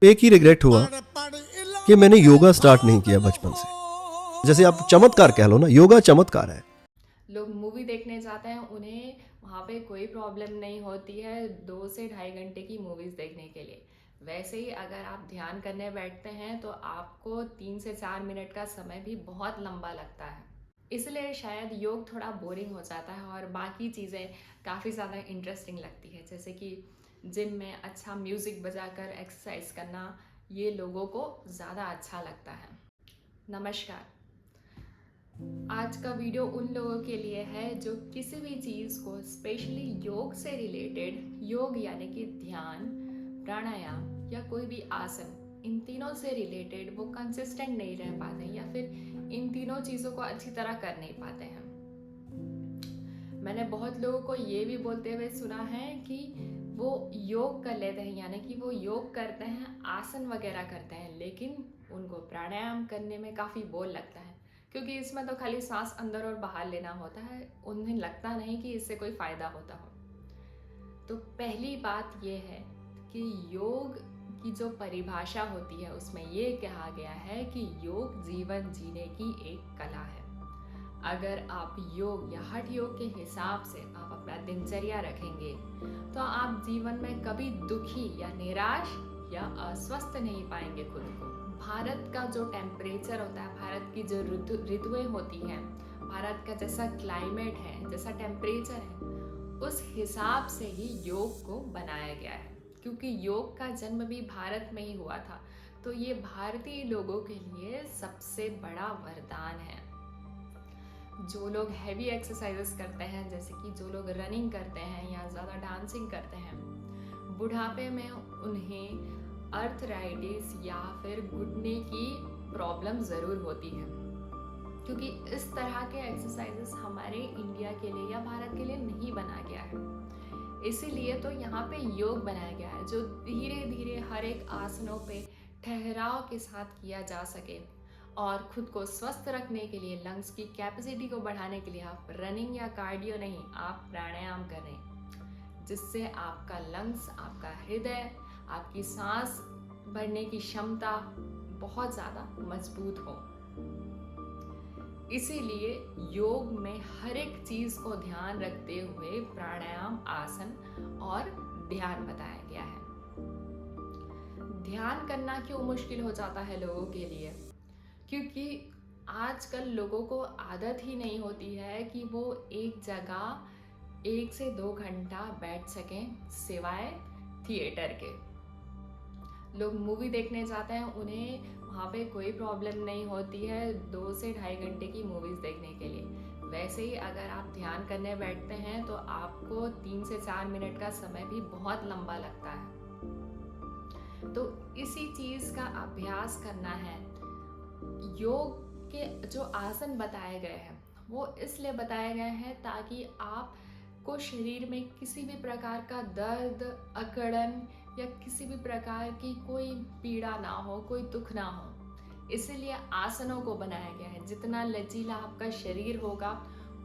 एक ही रिग्रेट हुआ कि मैंने योगा स्टार्ट नहीं किया बचपन से। जैसे आप चमत्कार कह लो ना, योगा चमत्कार है। लोग मूवी देखने जाते हैं, उन्हें वहाँ पे कोई प्रॉब्लम नहीं होती है 2 से ढाई घंटे की मूवीज़ देखने के लिए। वैसे ही अगर आप ध्यान करने बैठते हैं तो आपको 3 से 4 मिनट का समय भी बहुत लंबा लगता है। इसलिए शायद योग थोड़ा बोरिंग हो जाता है और बाकी चीज़ें काफ़ी ज़्यादा इंटरेस्टिंग लगती है, जैसे कि जिम में अच्छा म्यूज़िक बजाकर एक्सरसाइज करना, ये लोगों को ज़्यादा अच्छा लगता है। नमस्कार। आज का वीडियो उन लोगों के लिए है जो किसी भी चीज़ को, स्पेशली योग से रिलेटेड, योग यानी कि ध्यान, प्राणायाम या कोई भी आसन, इन तीनों से रिलेटेड वो कंसिस्टेंट नहीं रह पाते हैं या फिर इन तीनों चीज़ों को अच्छी तरह कर नहीं पाते हैं। मैंने बहुत लोगों को ये भी बोलते हुए सुना है कि वो योग कर लेते हैं, यानी कि वो योग करते हैं, आसन वगैरह करते हैं, लेकिन उनको प्राणायाम करने में काफ़ी बोर लगता है, क्योंकि इसमें तो खाली सांस अंदर और बाहर लेना होता है। उन्हें लगता नहीं कि इससे कोई फ़ायदा होता हो। तो पहली बात ये है कि योग की जो परिभाषा होती है उसमें ये कहा गया है कि योग जीवन जीने की एक कला है। अगर आप योग या हठ योग के हिसाब से आप अपना दिनचर्या रखेंगे तो आप जीवन में कभी दुखी या निराश या अस्वस्थ नहीं पाएंगे खुद को। भारत का जो टेम्परेचर होता है, भारत की जो ऋतुएं होती हैं, भारत का जैसा क्लाइमेट है, जैसा टेम्परेचर है, उस हिसाब से ही योग को बनाया गया है। क्योंकि योग का जन्म भी भारत में ही हुआ था, तो ये भारतीय लोगों के लिए सबसे बड़ा वरदान है। जो लोग हैवी एक्सरसाइजेस करते हैं, जैसे कि जो लोग रनिंग करते हैं या ज़्यादा डांसिंग करते हैं, बुढ़ापे में उन्हें अर्थराइटिस या फिर घुटने की प्रॉब्लम ज़रूर होती है, क्योंकि इस तरह के एक्सरसाइजेस हमारे इंडिया के लिए या भारत के लिए नहीं बना गया है। इसीलिए तो यहाँ पे योग बनाया गया है, जो धीरे धीरे हर एक आसनों पे ठहराव के साथ किया जा सके और खुद को स्वस्थ रखने के लिए, लंग्स की कैपेसिटी को बढ़ाने के लिए आप रनिंग या कार्डियो नहीं, आप प्राणायाम करें, जिससे आपका लंग्स, आपका हृदय, आपकी सांस भरने की क्षमता बहुत ज़्यादा मजबूत हो। इसीलिए योग में हर एक चीज़ को ध्यान रखते हुए प्राणायाम, आसन और ध्यान बताया गया है। ध्यान करना क्यों मुश्किल हो जाता है लोगों के लिए? क्योंकि आजकल लोगों को आदत ही नहीं होती है कि वो एक जगह 1 से 2 घंटा बैठ सकें, सिवाय थिएटर के। लोग मूवी देखने जाते हैं, उन्हें वहाँ पे कोई प्रॉब्लम नहीं होती है 2 से ढाई घंटे की मूवीज़ देखने के लिए। वैसे ही अगर आप ध्यान करने बैठते हैं तो आपको 3 से 4 मिनट का समय भी बहुत लंबा लगता है। तो इसी चीज़ का अभ्यास करना है। योग के जो आसन बताए गए हैं वो इसलिए बताए गए हैं ताकि आपको शरीर में किसी भी प्रकार का दर्द, अकड़न या किसी भी प्रकार की कोई पीड़ा ना हो, कोई दुख ना हो। इसीलिए आसनों को बनाया गया है। जितना लचीला आपका शरीर होगा,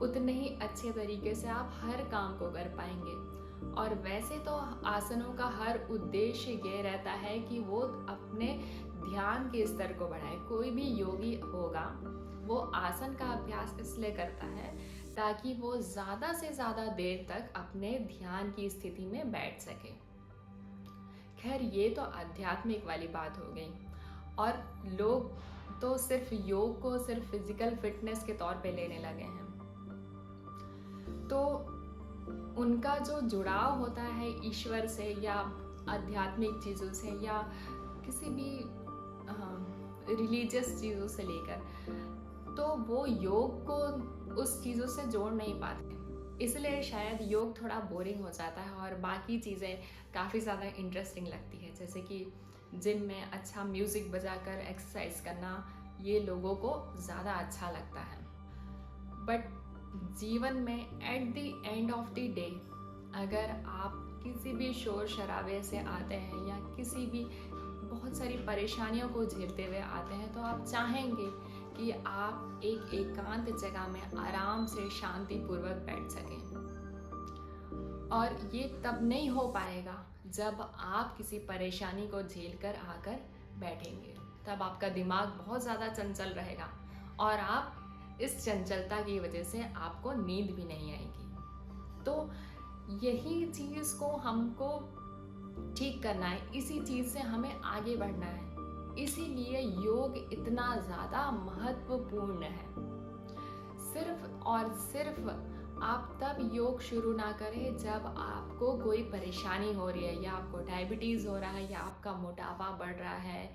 उतने ही अच्छे तरीके से आप हर काम को कर पाएंगे। और वैसे तो आसनों का हर उद्देश्य ये रहता है कि वो अपने ध्यान के स्तर को बढ़ाए। कोई भी योगी होगा वो आसन का अभ्यास इसलिए करता है ताकि वो ज़्यादा से ज़्यादा देर तक अपने ध्यान की स्थिति में बैठ सके। खैर, ये तो आध्यात्मिक वाली बात हो गई, और लोग तो सिर्फ योग को सिर्फ फिजिकल फिटनेस के तौर पे लेने लगे हैं। तो उनका जो जुड़ाव होता है ईश्वर से या आध्यात्मिक चीज़ों से या किसी भी रिलीजियस चीज़ों से लेकर, तो वो योग को उस चीज़ों से जोड़ नहीं पाते। इसलिए शायद योग थोड़ा बोरिंग हो जाता है और बाकी चीज़ें काफ़ी ज़्यादा इंटरेस्टिंग लगती है, जैसे कि जिम में अच्छा म्यूज़िक बजाकर एक्सरसाइज करना, ये लोगों को ज़्यादा अच्छा लगता है। बट जीवन में at the end of the day, अगर आप किसी भी शोर शराबे से आते हैं या किसी भी बहुत सारी परेशानियों को झेलते हुए आते हैं, तो आप चाहेंगे कि आप एक एकांत जगह में आराम से शांतिपूर्वक बैठ सकें। और ये तब नहीं हो पाएगा जब आप किसी परेशानी को झेल कर आकर बैठेंगे। तब आपका दिमाग बहुत ज़्यादा चंचल रहेगा और आप इस चंचलता की वजह से आपको नींद भी नहीं आएगी। तो यही चीज़ को हमको ठीक करना है, इसी चीज़ से हमें आगे बढ़ना है। इसीलिए योग इतना ज़्यादा महत्वपूर्ण है। सिर्फ और सिर्फ आप तब योग शुरू ना करें जब आपको कोई परेशानी हो रही है, या आपको डायबिटीज़ हो रहा है, या आपका मोटापा बढ़ रहा है,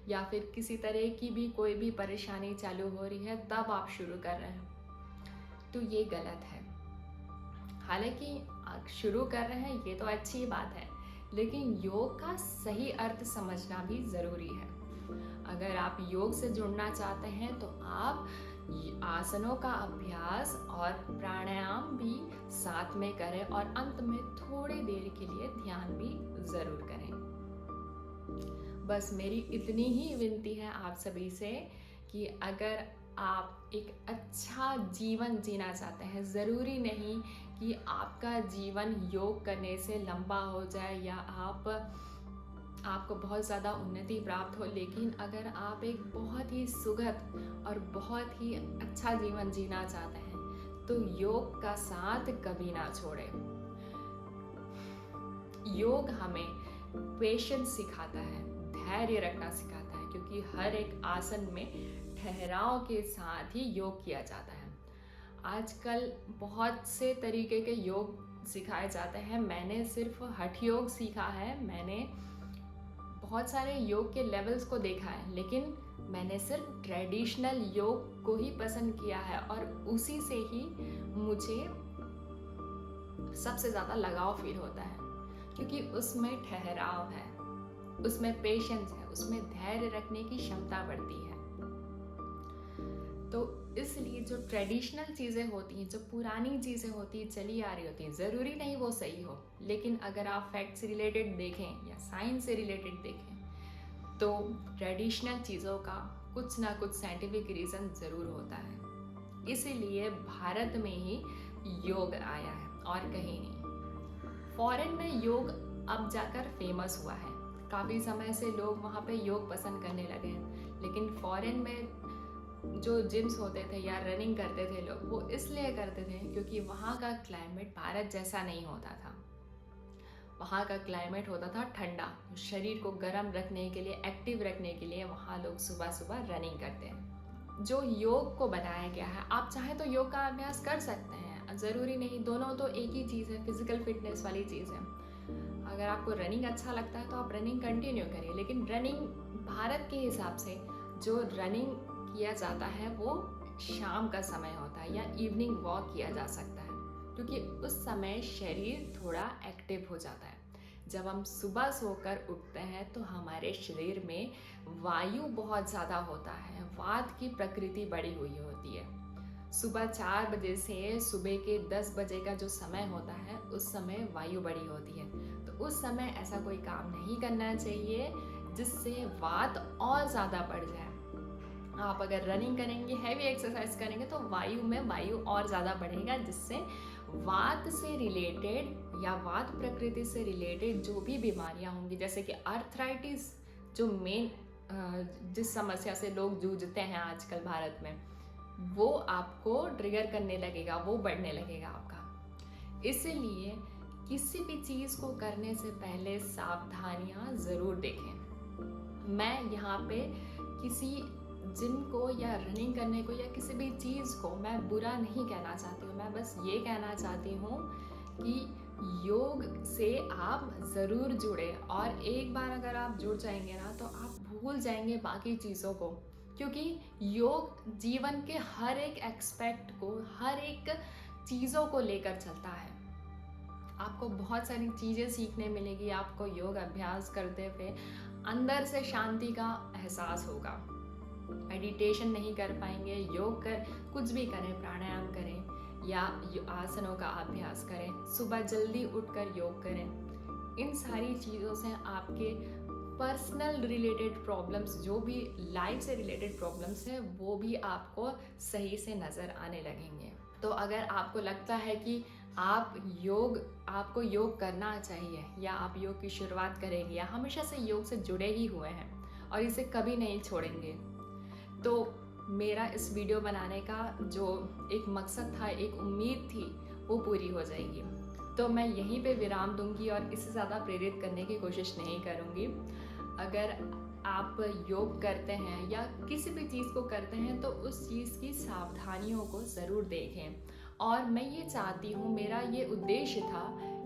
या फिर किसी तरह की भी कोई भी परेशानी चालू हो रही है, तब आप शुरू कर रहे हैं। तो ये गलत है। हालांकि आप शुरू कर रहे हैं ये तो अच्छी बात है, लेकिन योग का सही अर्थ समझना भी ज़रूरी है। अगर आप योग से जुड़ना चाहते हैं तो आप आसनों का अभ्यास और प्राणायाम भी साथ में करें, और अंत में थोड़ी देर के लिए ध्यान भी ज़रूर करें। बस मेरी इतनी ही विनती है आप सभी से कि अगर आप एक अच्छा जीवन जीना चाहते हैं, ज़रूरी नहीं कि आपका जीवन योग करने से लंबा हो जाए या आपको बहुत ज़्यादा उन्नति प्राप्त हो, लेकिन अगर आप एक बहुत ही सुखद और बहुत ही अच्छा जीवन जीना चाहते हैं तो योग का साथ कभी ना छोड़ें। योग हमें पेशेंस सिखाता है, धैर्य रखना सिखाता है, क्योंकि हर एक आसन में ठहराव के साथ ही योग किया जाता है। आजकल बहुत से तरीके के योग सिखाए जाते हैं। मैंने सिर्फ हठ योग सीखा है, मैंने बहुत सारे योग के लेवल्स को देखा है, लेकिन मैंने सिर्फ ट्रेडिशनल योग को ही पसंद किया है, और उसी से ही मुझे सबसे ज़्यादा लगाव फील होता है, क्योंकि उसमें ठहराव है, उसमें पेशेंस है, उसमें धैर्य रखने की क्षमता बढ़ती है। तो इसलिए जो ट्रेडिशनल चीज़ें होती हैं, जो पुरानी चीज़ें होती हैं, चली आ रही होती हैं, ज़रूरी नहीं वो सही हो, लेकिन अगर आप फैक्ट से रिलेटेड देखें या साइंस से रिलेटेड देखें तो ट्रेडिशनल चीज़ों का कुछ ना कुछ साइंटिफिक रीज़न ज़रूर होता है। इसीलिए भारत में ही योग आया है और कहीं नहीं। फॉरेन में योग अब जाकर फेमस हुआ है, काफ़ी समय से लोग वहाँ पे योग पसंद करने लगे हैं, लेकिन फॉरेन में जो जिम्स होते थे या रनिंग करते थे लोग, वो इसलिए करते थे क्योंकि वहाँ का क्लाइमेट भारत जैसा नहीं होता था। वहाँ का क्लाइमेट होता था ठंडा, शरीर को गर्म रखने के लिए, एक्टिव रखने के लिए वहाँ लोग सुबह सुबह रनिंग करते हैं। जो योग को बनाया गया है, आप चाहे तो योग का अभ्यास कर सकते हैं, ज़रूरी नहीं, दोनों तो एक ही चीज़ है, फिजिकल फिटनेस वाली चीज़ है। अगर आपको रनिंग अच्छा लगता है तो आप रनिंग कंटिन्यू करिए, लेकिन रनिंग भारत के हिसाब से जो रनिंग किया जाता है वो शाम का समय होता है, या इवनिंग वॉक किया जा सकता है, क्योंकि उस समय शरीर थोड़ा एक्टिव हो जाता है। जब हम सुबह सोकर उठते हैं तो हमारे शरीर में वायु बहुत ज़्यादा होता है, वात की प्रकृति बढ़ी हुई होती है। सुबह 4 बजे से सुबह के 10 बजे का जो समय होता है, उस समय वायु बढ़ी होती है। तो उस समय ऐसा कोई काम नहीं करना चाहिए जिससे वात और ज़्यादा बढ़ जाए। आप अगर रनिंग करेंगे, हैवी एक्सरसाइज करेंगे तो वायु में वायु और ज़्यादा बढ़ेगा, जिससे वात से रिलेटेड या वात प्रकृति से रिलेटेड जो भी बीमारियां होंगी, जैसे कि आर्थराइटिस, जो मेन जिस समस्या से लोग जूझते हैं आजकल भारत में, वो आपको ट्रिगर करने लगेगा, वो बढ़ने लगेगा आपका। इसलिए किसी भी चीज़ को करने से पहले सावधानियां ज़रूर देखें। मैं यहाँ पे किसी जिम को या रनिंग करने को या किसी भी चीज़ को मैं बुरा नहीं कहना चाहती हूँ, मैं बस ये कहना चाहती हूँ कि योग से आप ज़रूर जुड़े, और एक बार अगर आप जुड़ जाएंगे ना तो आप भूल जाएंगे बाकी चीज़ों को, क्योंकि योग जीवन के हर एक एस्पेक्ट को, हर एक चीज़ों को लेकर चलता है। आपको बहुत सारी चीज़ें सीखने मिलेगी, आपको योग अभ्यास करते हुए अंदर से शांति का एहसास होगा। मेडिटेशन नहीं कर पाएंगे, योग कर कुछ भी करें, प्राणायाम करें या आसनों का अभ्यास करें, सुबह जल्दी उठकर योग करें, इन सारी चीज़ों से आपके पर्सनल रिलेटेड प्रॉब्लम्स, जो भी लाइफ से रिलेटेड प्रॉब्लम्स हैं, वो भी आपको सही से नज़र आने लगेंगे। तो अगर आपको लगता है कि आपको योग करना चाहिए, या आप योग की शुरुआत करेंगे या हमेशा से योग से जुड़े ही हुए हैं और इसे कभी नहीं छोड़ेंगे, तो मेरा इस वीडियो बनाने का जो एक मकसद था, एक उम्मीद थी, वो पूरी हो जाएगी। तो मैं यहीं पे विराम दूंगी और इससे ज़्यादा प्रेरित करने की कोशिश नहीं करूँगी। अगर आप योग करते हैं या किसी भी चीज़ को करते हैं तो उस चीज़ की सावधानियों को ज़रूर देखें। और मैं ये चाहती हूँ, मेरा ये उद्देश्य था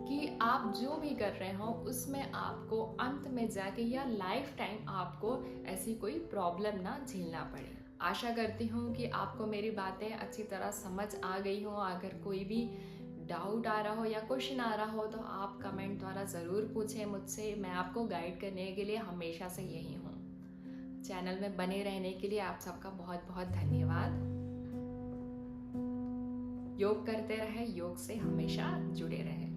कि आप जो भी कर रहे हो उसमें आपको अंत में जाके या लाइफ टाइम आपको ऐसी कोई प्रॉब्लम ना झेलना पड़े। आशा करती हूँ कि आपको मेरी बातें अच्छी तरह समझ आ गई हो। अगर कोई भी डाउट आ रहा हो या क्वेश्चन आ रहा हो तो आप कमेंट द्वारा ज़रूर पूछें मुझसे। मैं आपको गाइड करने के लिए हमेशा से यही हूँ। चैनल में बने रहने के लिए आप सबका बहुत बहुत धन्यवाद। योग करते रहे, योग से हमेशा जुड़े रहे।